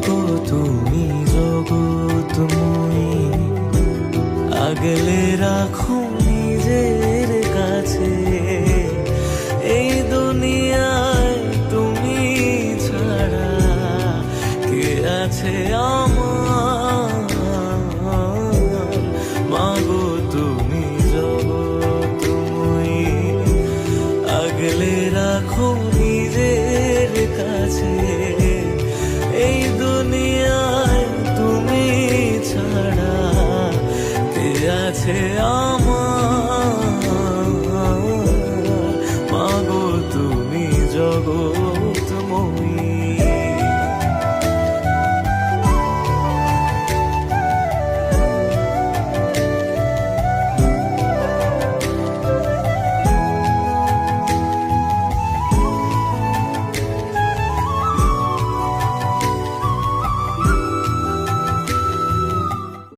মাগো তুমি জগৎময়ী, আগলে রাখো নিজের কাছে। এই দুনিয়ায় তুমি ছাড়া কে আছে আমার? মাগো তুমি জগৎময়ী, আগলে রাখো নিজের কাছে। এই দুনিয়ায় তুমি ছাড়া কে আছে আমার?